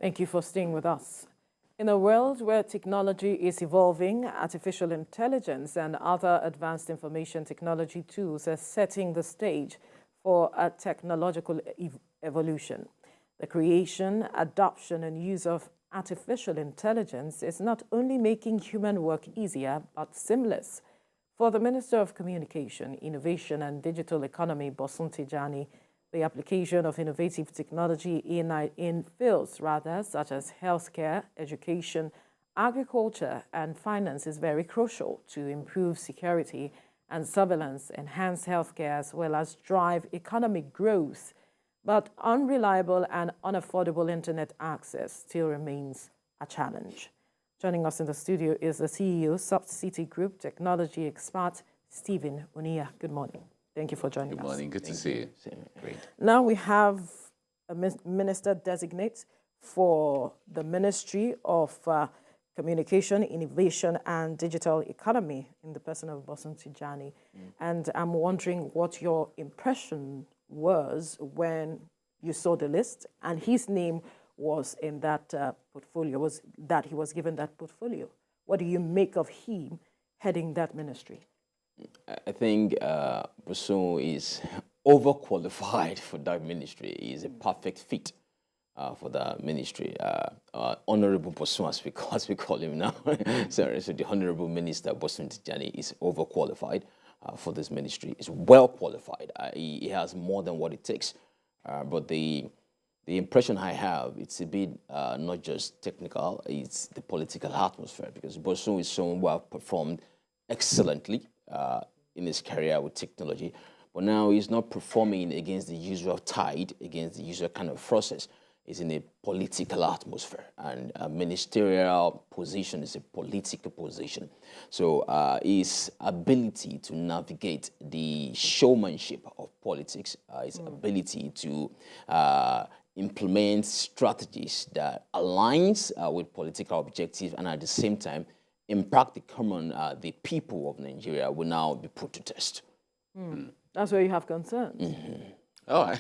Thank you for staying with us. In a world where technology is evolving, artificial intelligence and other advanced information technology tools are setting the stage for a technological evolution. The creation, adoption, and use of artificial intelligence is not only making human work easier, but seamless. For the Minister of Communication, Innovation and Digital Economy, Bosun Tijani, the application of innovative technology in fields such as healthcare, education, agriculture, and finance is very crucial to improve security and surveillance, enhance healthcare, as well as drive economic growth. But unreliable and unaffordable internet access still remains a challenge. Joining us in the studio is the CEO, Soft City Group technology expert, Stephen Oniya. Good morning. Thank you for joining us. Good morning. Good to see you. Great. Now we have a minister designate for the Ministry of Communication, Innovation and Digital Economy in the person of Bosun Tijani. And I'm wondering what your impression was when you saw the list and his name was in that portfolio, that he was given that portfolio. What do you make of him heading that ministry? I think Bosun is overqualified for that ministry. He is a perfect fit for that ministry. Honorable Bosun, as we call him now. So the Honorable Minister Bosun Tijani is overqualified for this ministry. He's well qualified. He has more than what it takes. But the impression I have, it's a bit not just technical, it's the political atmosphere, because Bosun is someone who have performed excellently in his career with technology, but now he's not performing against the usual tide, against the usual kind of process. He's in a political atmosphere, and a ministerial position is a political position. So his ability to navigate the showmanship of politics, his ability to implement strategies that aligns with political objectives and at the same time impact the people of Nigeria will now be put to test. That's where you have concerns. Oh,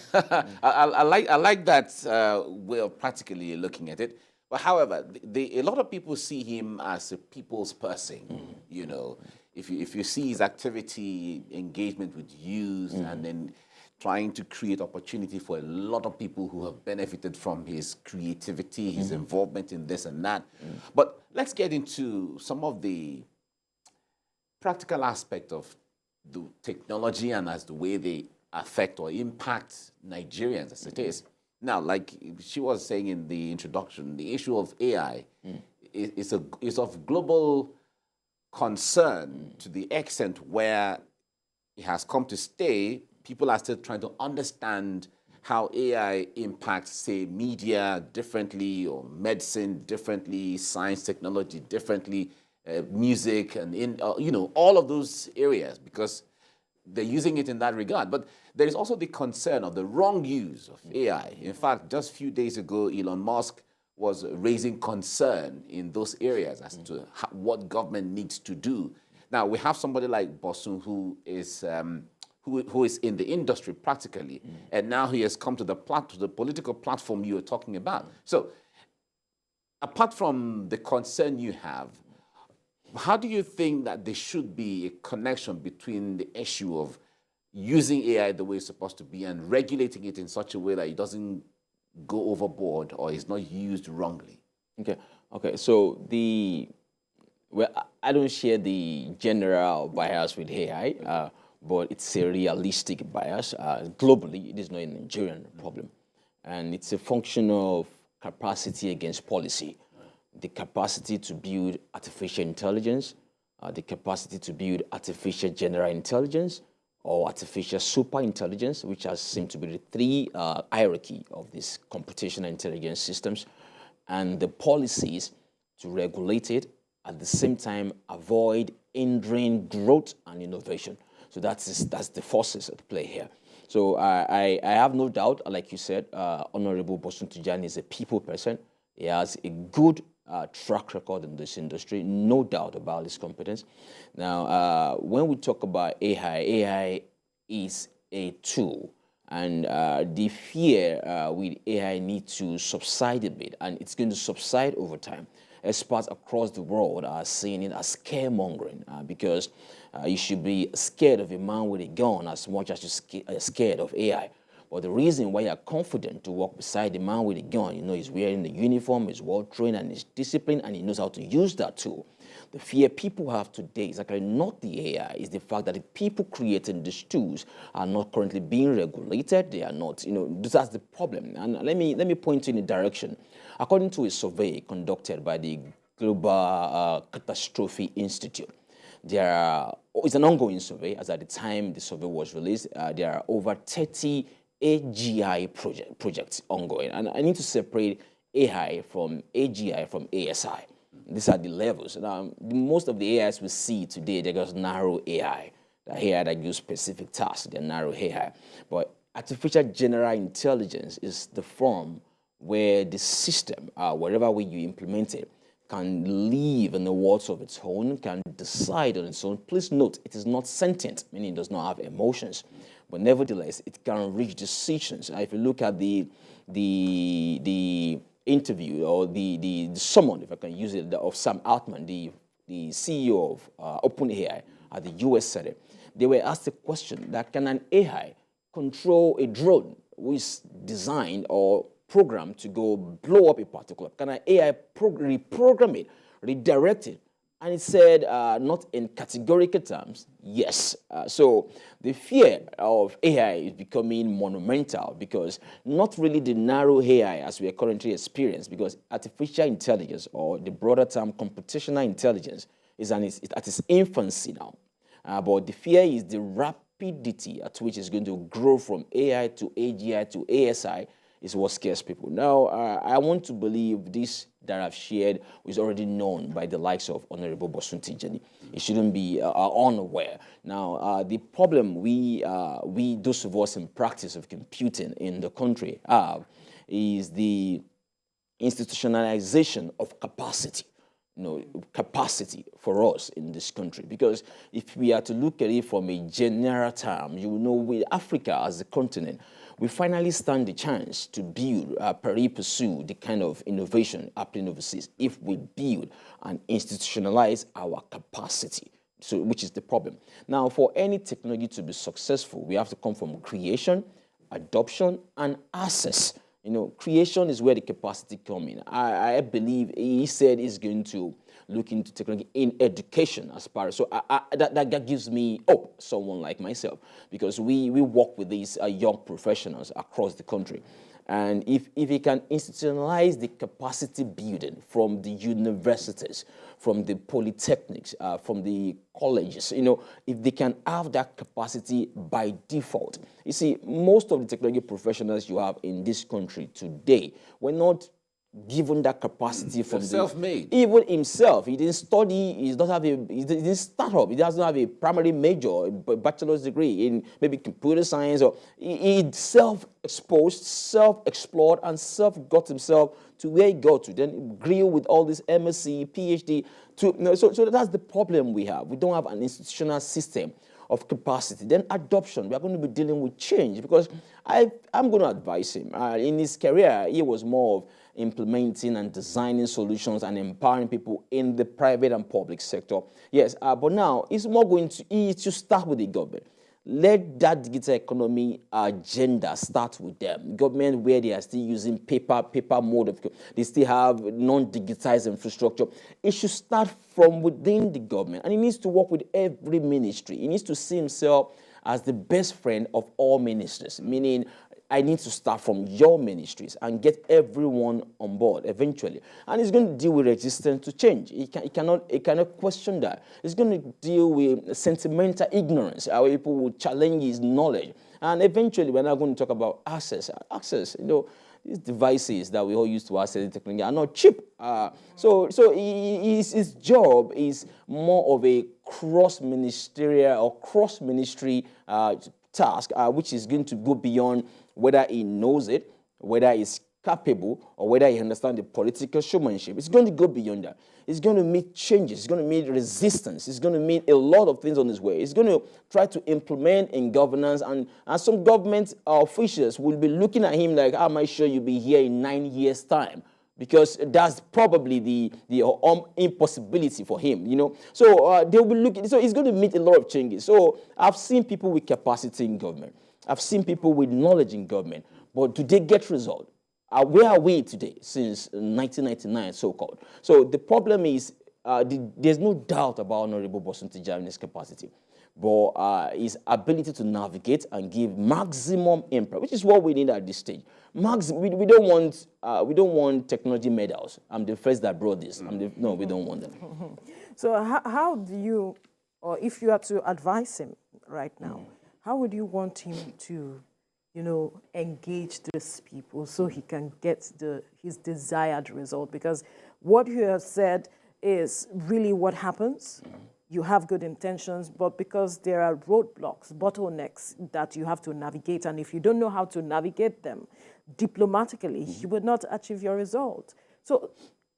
I like that way of practically looking at it. But however, a lot of people see him as a people's person. You know, if you see his activity, engagement with youth, and then trying to create opportunity for a lot of people who have benefited from his creativity, his involvement in this and that. But let's get into some of the practical aspect of the technology and as the way they affect or impact Nigerians as it is. Now, like she was saying in the introduction, the issue of AI is of global concern to the extent where it has come to stay. People are still trying to understand how AI impacts, say, media differently or medicine differently, science, technology differently, music, and all of those areas, because they're using it in that regard. But there is also the concern of the wrong use of AI. In fact, just a few days ago, Elon Musk was raising concern in those areas as to what government needs to do. Now, we have somebody like Bosun who is in the industry practically, and now he has come to the political platform you were talking about. So, apart from the concern you have, how do you think that there should be a connection between the issue of using AI the way it's supposed to be and regulating it in such a way that it doesn't go overboard or is not used wrongly? Okay. So I don't share the general bias with AI, but it's a realistic bias. Globally, it is not a Nigerian problem, and it's a function of capacity against policy. The capacity to build artificial intelligence, the capacity to build artificial general intelligence, or artificial super intelligence, which has seemed to be the three hierarchy of these computational intelligence systems, and the policies to regulate it, at the same time avoid hindering growth and innovation. So that's the forces at play here. So I have no doubt, like you said, Honorable Bosun Tijani is a people person. He has a good track record in this industry, no doubt about his competence. Now, when we talk about AI is a tool, And the fear with AI needs to subside a bit, and it's going to subside over time. Experts across the world are seeing it as scaremongering because you should be scared of a man with a gun as much as you're scared of AI. But the reason why you're confident to walk beside the man with a gun, he's wearing the uniform, he's well trained, and he's disciplined, and he knows how to use that tool. The fear people have today is actually not the AI, it's the fact that the people creating these tools are not currently being regulated. They are not, that's the problem. And let me point you in a direction. According to a survey conducted by the Global Catastrophe Institute, it's an ongoing survey. As at the time the survey was released, there are over 30 AGI projects ongoing. And I need to separate AI from AGI from ASI. These are the levels. Now, most of the AIs we see today, they're just narrow AI. The AI that use specific tasks, they're narrow AI. But artificial general intelligence is the form where the system, wherever way you implement it, can live in the worlds of its own, can decide on its own. Please note, it is not sentient, meaning it does not have emotions. But nevertheless, it can reach decisions. If you look at the interview or the summon, if I can use it, of Sam Altman, the CEO of OpenAI at the US Senate, they were asked the question that can an AI control a drone which is designed or programmed to go blow up a particular? Can an AI reprogram it, redirect it? And it said, not in categorical terms, yes. So the fear of AI is becoming monumental because not really the narrow AI as we are currently experiencing, because artificial intelligence, or the broader term computational intelligence, is at its infancy now. But the fear is the rapidity at which it's going to grow from AI to AGI to ASI is what scares people. Now, I want to believe this that I've shared is already known by the likes of Honorable Bosun Tijani. It shouldn't be unaware. Now, the problem we those of us in practice of computing in the country have is the institutionalization of capacity. Capacity for us in this country. Because if we are to look at it from a general term, with Africa as a continent, we finally stand the chance to build, pursue the kind of innovation happening overseas if we build and institutionalize our capacity, which is the problem. Now, for any technology to be successful, we have to come from creation, adoption, and access. Creation is where the capacity comes in. I believe he said he's going to look into technology in education as part of, so that gives me hope, someone like myself, because we work with these young professionals across the country. And if we can institutionalize the capacity building from the universities, from the polytechnics, from the colleges, if they can have that capacity by default. You see, most of the technology professionals you have in this country today were not given that capacity from self-made. Even himself, he didn't study, he didn't start up, he doesn't have a primary major, a bachelor's degree in maybe computer science, or he self-exposed, self-explored, and self-got himself to where he got to. Then grew with all this MSc, PhD. So that's the problem we have. We don't have an institutional system of capacity. Then adoption, we are going to be dealing with change, because I'm going to advise him. In his career, he was more of implementing and designing solutions and empowering people in the private and public sector. Yes, but now it's more going to start with the government. Let that digital economy agenda start with them. Government, where they are still using paper mode of, they still have non-digitized infrastructure. It should start from within the government, and it needs to work with every ministry. It needs to see himself as the best friend of all ministers, meaning I need to start from your ministries and get everyone on board eventually. And it's going to deal with resistance to change. It cannot question that. It's going to deal with sentimental ignorance, how people will challenge his knowledge. And eventually, we're not going to talk about access. Access, these devices that we all use to access the technology are not cheap. So his job is more of a cross-ministerial or cross-ministry task, which is going to go beyond whether he knows it, whether he's capable or whether he understands the political showmanship. It's going to go beyond that. It's going to meet changes. It's going to meet resistance. It's going to meet a lot of things on his way. It's going to try to implement in governance, and some government officials will be looking at him like, how am I sure you'll be here in 9 years' time? Because that's probably the impossibility for him, you know. So they'll be looking. So he's going to meet a lot of changes. So I've seen people with capacity in government. I've seen people with knowledge in government. But do they get result? Where are we today since 1999, so-called? So the problem is there's no doubt about Honorable Bosun Tijani's capacity, but his ability to navigate and give maximum impact, which is what we need at this stage. We don't want technology medals. I'm the first that brought this. No, we don't want them. So how do you, or if you had to advise him right now, how would you want him to, you know, engage these people so he can get his desired result? Because what you have said is really what happens. You have good intentions, but because there are roadblocks, bottlenecks that you have to navigate, and if you don't know how to navigate them diplomatically, you would not achieve your result. So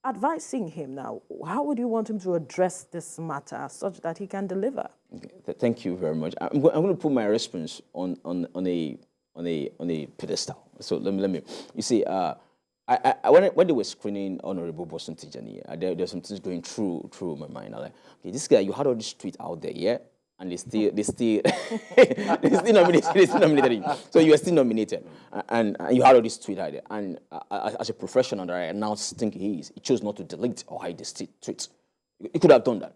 advising him now, how would you want him to address this matter such that he can deliver? Okay. Thank you very much. I'm going to put my response on a pedestal. So let me. You see, when they were screening Honorable Bosun Tijani, there's some things going through my mind. I'm like, okay, this guy, you had all this tweet out there, yeah, and they still nominated him. So you are still nominated, and you had all this tweet out there. And as a professional that I now think he chose not to delete or hide the tweets. He could have done that.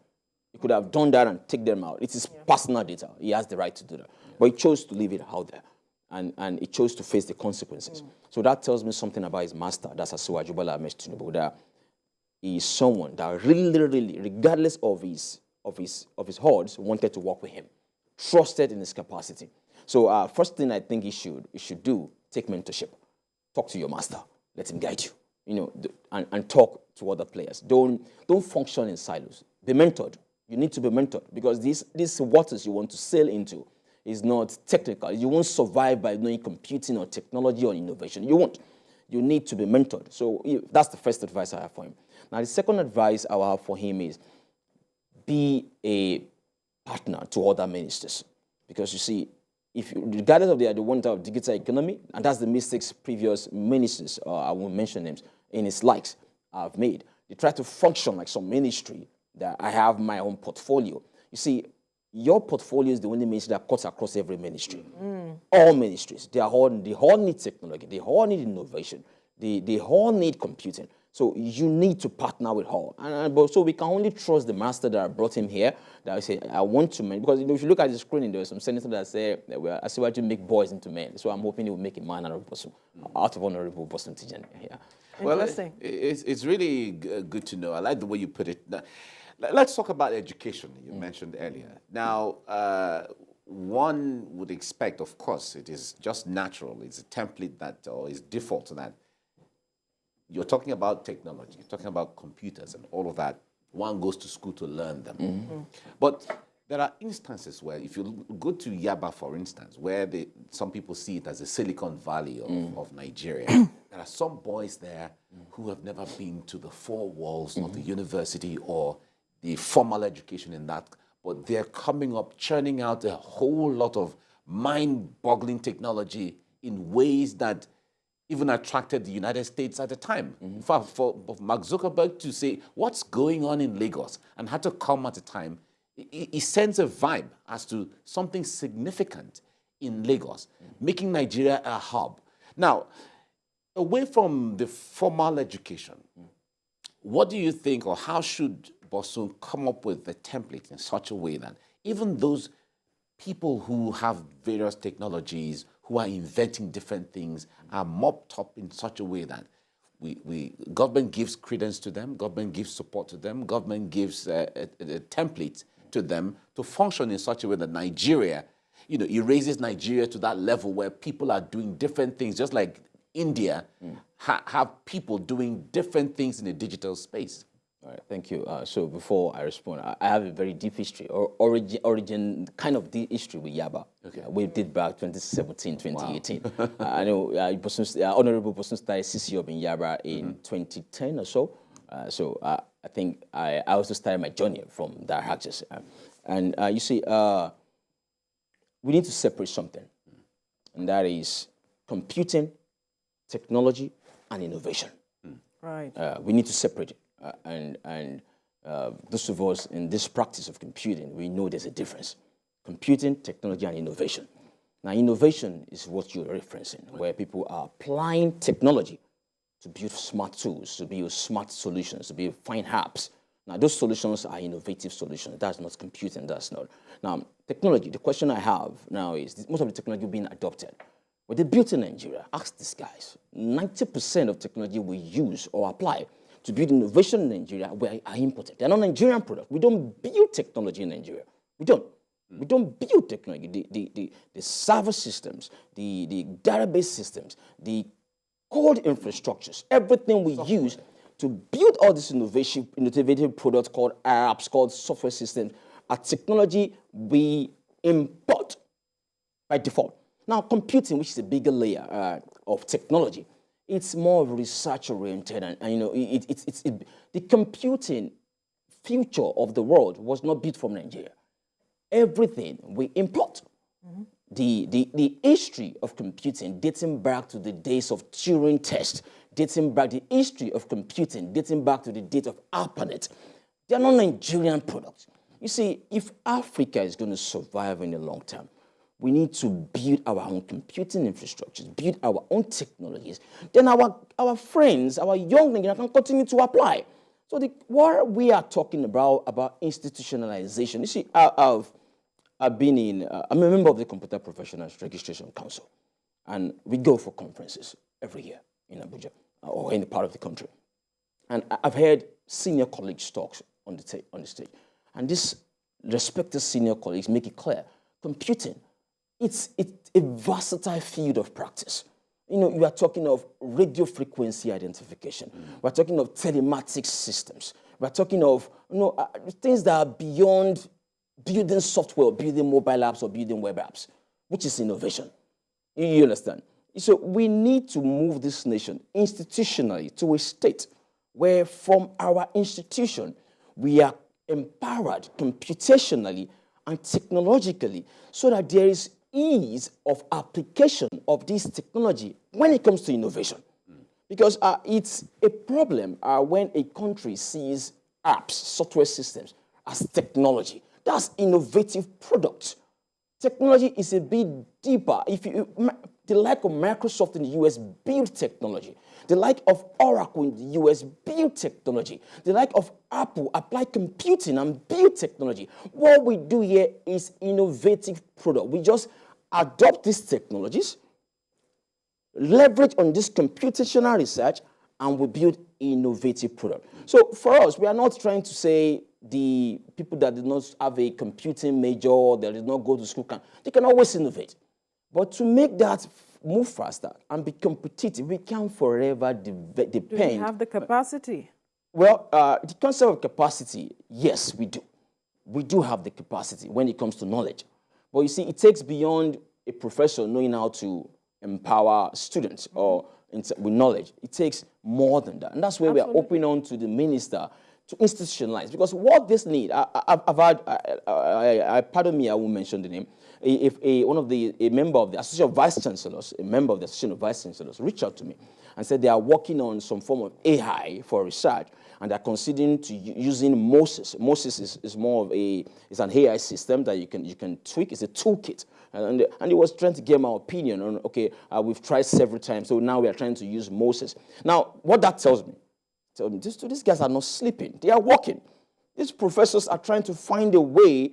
He could have done that and take them out. It is personal data. He has the right to do that. But he chose to leave it out there. And he chose to face the consequences. So that tells me something about his master. That's Asiwaju Bola Ahmed Tinubu, that he is someone that really, regardless of his odds, wanted to work with him, trusted in his capacity. So first thing I think he should do, take mentorship. Talk to your master. Let him guide you. You know, and talk to other players. Don't function in silos. Be mentored. You need to be mentored, because these waters you want to sail into is not technical. You won't survive by knowing computing or technology or innovation. You won't. You need to be mentored. So that's the first advice I have for him. Now, the second advice I will have for him is be a partner to other ministers. Because you see, regardless of the one type of digital economy, and that's the mistakes previous ministers, I won't mention names, in his likes have made. They try to function like some ministry that I have my own portfolio. You see, your portfolio is the only ministry that cuts across every ministry. All ministries, they all need technology, they all need innovation, they all need computing. So you need to partner with all. But so we can only trust the master that brought him here, that I say, I want to make, because if you look at the screening, there are some senators that say, well, I see why to make boys into men. So I'm hoping he will make a man out of Honorable Bosun Tijani. Yeah. Well, it's really good to know. I like the way you put it. Let's talk about education you mentioned earlier. Now, one would expect, of course, it is just natural. It's a template that, or is default to that. You're talking about technology, you're talking about computers and all of that. One goes to school to learn them. But there are instances where, if you go to Yaba, for instance, where some people see it as the Silicon Valley of Nigeria, there are some boys there who have never been to the four walls of the university or the formal education in that, but they're coming up, churning out a whole lot of mind-boggling technology in ways that even attracted the United States at the time. In fact, for Mark Zuckerberg to say, what's going on in Lagos, and had to come at a time, he sends a vibe as to something significant in Lagos, making Nigeria a hub. Now, away from the formal education, what do you think, or how should Bosun come up with the template in such a way that even those people who have various technologies, who are inventing different things, are mopped up in such a way that government gives credence to them, government gives support to them, government gives a template to them to function in such a way that Nigeria, erases Nigeria to that level where people are doing different things, just like India have people doing different things in the digital space. All right, thank you. So before I respond, I have a very deep history, or origin kind of deep history with Yaba. Okay. We did back 2017, 2018. I know Honorable Bosun started CC in Yaba in 2010 or so. I think I also started my journey from that axis. And you see, we need to separate something, and that is computing, technology, and innovation. Right. We need to separate it. Those of us in this practice of computing, we know there's a difference. Computing, technology, and innovation. Now, innovation is what you're referencing, where people are applying technology to build smart tools, to build smart solutions, to build fine apps. Now, those solutions are innovative solutions. That's not computing, that's not. Now, technology, the question I have now is, most of the technology being adopted, were they built in Nigeria? Ask these guys. 90% of technology we use or apply to build innovation in Nigeria are imported. They're not Nigerian products. We don't build technology in Nigeria. We don't. We don't build technology. The server systems, the database systems, the code infrastructures, everything we use to build all these innovative products called apps, called software systems, are technology we import by default. Now, computing, which is a bigger layer of technology, it's more research-oriented, and you know, the computing future of the world was not built from Nigeria. Everything we import. The history of computing dating back to the days of Turing test, dating back the history of computing, dating back to the date of ARPANET. They're not Nigerian products. You see, if Africa is going to survive in the long term, we need to build our own computing infrastructures, build our own technologies. Then our friends, our young Nigerians can continue to apply. So what we are talking about institutionalization, you see, I'm a member of the Computer Professionals Registration Council, and we go for conferences every year in Abuja or any part of the country. And I've heard senior colleagues talk on the stage, and these respected senior colleagues make it clear, computing, it's a versatile field of practice. You know, you are talking of radio frequency identification. We're talking of telematics systems. We're talking of things that are beyond building software, building mobile apps, or building web apps, which is innovation. You understand? So we need to move this nation institutionally to a state where from our institution, we are empowered computationally and technologically so that there is ease of application of this technology when it comes to innovation. Because it's a problem when a country sees apps, software systems, as technology. That's innovative products. Technology is a bit deeper. The like of Microsoft in the US build technology. The like of Oracle in the US build technology. The like of Apple apply computing and build technology. What we do here is innovative product. We just adopt these technologies, leverage on this computational research, and we build innovative product. So for us, we are not trying to say the people that did not have a computing major, that did not go to school, they can always innovate. But to make that move faster and be competitive, we can forever depend. Do you have the capacity? Well, the concept of capacity, yes, we do. We do have the capacity when it comes to knowledge. But you see, it takes beyond a professor knowing how to empower students or with knowledge. It takes more than that. And that's where we are opening on to the minister to institutionalize. Because what this need, I've had, pardon me, I won't mention the name, a member of the Association of Vice Chancellors, reached out to me and said they are working on some form of AI for research, and they're considering using Moses. Moses is more of it's an AI system that you can tweak. It's a toolkit. And he was trying to get my opinion on, okay, we've tried several times, so now we are trying to use Moses. Now, what that tells me, these guys are not sleeping. They are working. These professors are trying to find a way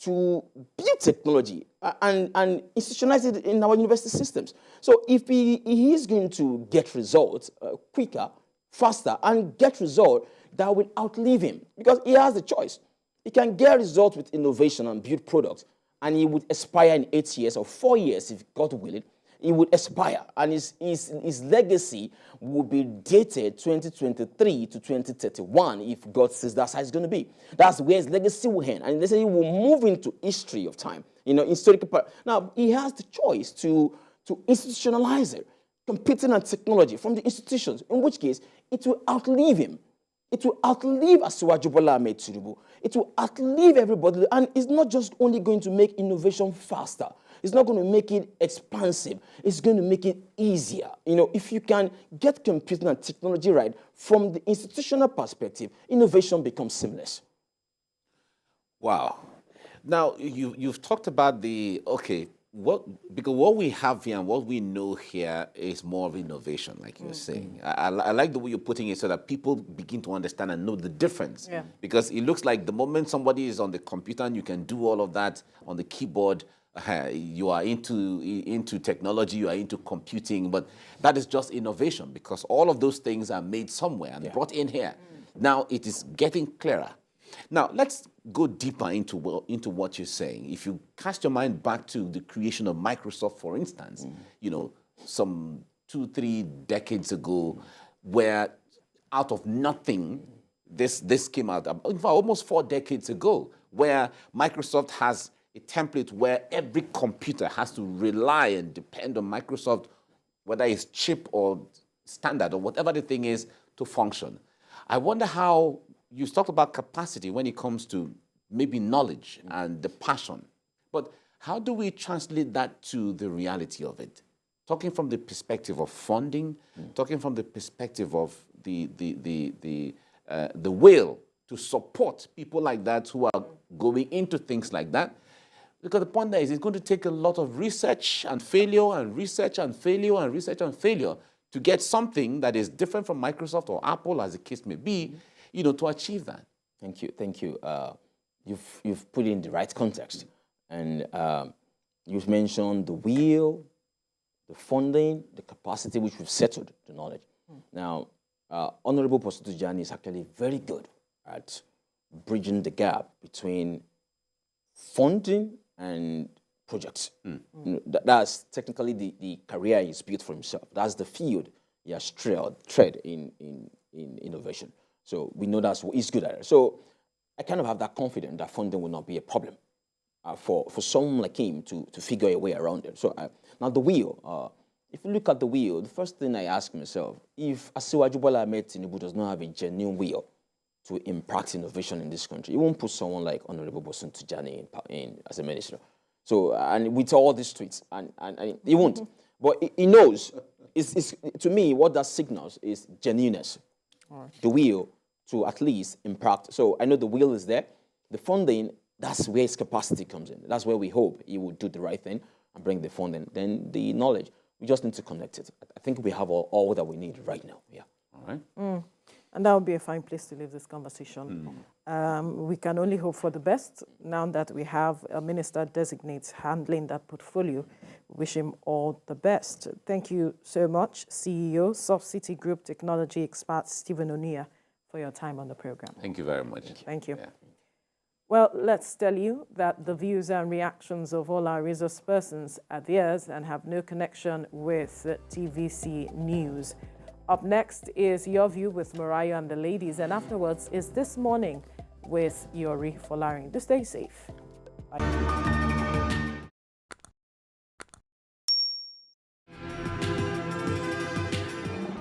to build technology and institutionalize it in our university systems. So if he is going to get results quicker, faster, and get results that will outlive him, because he has the choice. He can get results with innovation and build products, and he would expire in 8 years or 4 years, if God willing. it would expire, and his legacy will be dated 2023 to 2031 if God says that's how it's going to be. That's where his legacy will end, and they say he will move into history of time, historical part. Now, he has the choice to institutionalize it, computing and technology from the institutions, in which case it will outlive him. It will outlive Asiwaju Bola Ahmed Tinubu. It will outlive everybody. And it's not just only going to make innovation faster. It's not going to make it expansive. It's going to make it easier. If you can get computing and technology right from the institutional perspective, innovation becomes seamless. Wow. Now, you've talked about because what we have here and what we know here is more of innovation, like you were saying. I like the way you're putting it so that people begin to understand and know the difference. Yeah. Because it looks like the moment somebody is on the computer and you can do all of that on the keyboard, you are into technology, you are into computing, but that is just innovation because all of those things are made somewhere and brought in here. Now it is getting clearer. Now, let's go deeper into what you're saying. If you cast your mind back to the creation of Microsoft, for instance, some 2-3 decades ago, where out of nothing, this came out, in fact, almost 4 decades ago, where Microsoft has a template where every computer has to rely and depend on Microsoft, whether it's chip or standard or whatever the thing is, to function. I wonder how you talked about capacity when it comes to maybe knowledge and the passion, but how do we translate that to the reality of it? Talking from the perspective of funding, talking from the perspective of the will to support people like that who are going into things like that. Because the point there is it's going to take a lot of research and failure and research and failure and research and failure to get something that is different from Microsoft or Apple, as the case may be, to achieve that. Thank you. You've put it in the right context. And you've mentioned the will, the funding, the capacity, which we've settled, the knowledge. Now, Honorable Bosun Tijani is actually very good at bridging the gap between funding and projects. That's technically the career he's built for himself. That's the field he has tread in innovation. So we know that's what he's good at it. So I kind of have that confidence that funding will not be a problem for someone like him to figure a way around it. So now the wheel, if you look at the wheel, the first thing I ask myself, if Asiwaju Bola Ahmed Tinubu does not have a genuine will to impact innovation in this country, he won't put someone like Honorable Bosun Tijani in as a minister. So, and with all these tweets, and he won't. But he knows, to me, what that signals is genuineness. The will to at least impact. So I know the will is there. The funding, that's where his capacity comes in. That's where we hope he will do the right thing and bring the funding. Then the knowledge, we just need to connect it. I think we have all that we need right now. Yeah. All right. And that would be a fine place to leave this conversation. We can only hope for the best now that we have a minister designate handling that portfolio. Wish him all the best. Thank you so much, CEO, Soft City Group Technology Expert Stephen Onia, for your time on the program. Thank you very much. Thank you. Yeah. Well, let's tell you that the views and reactions of all our resource persons are theirs and have no connection with TVC News. Up next is Your View with Mariah and the ladies, and afterwards is This Morning with Yori Folarin. Do stay safe. Bye.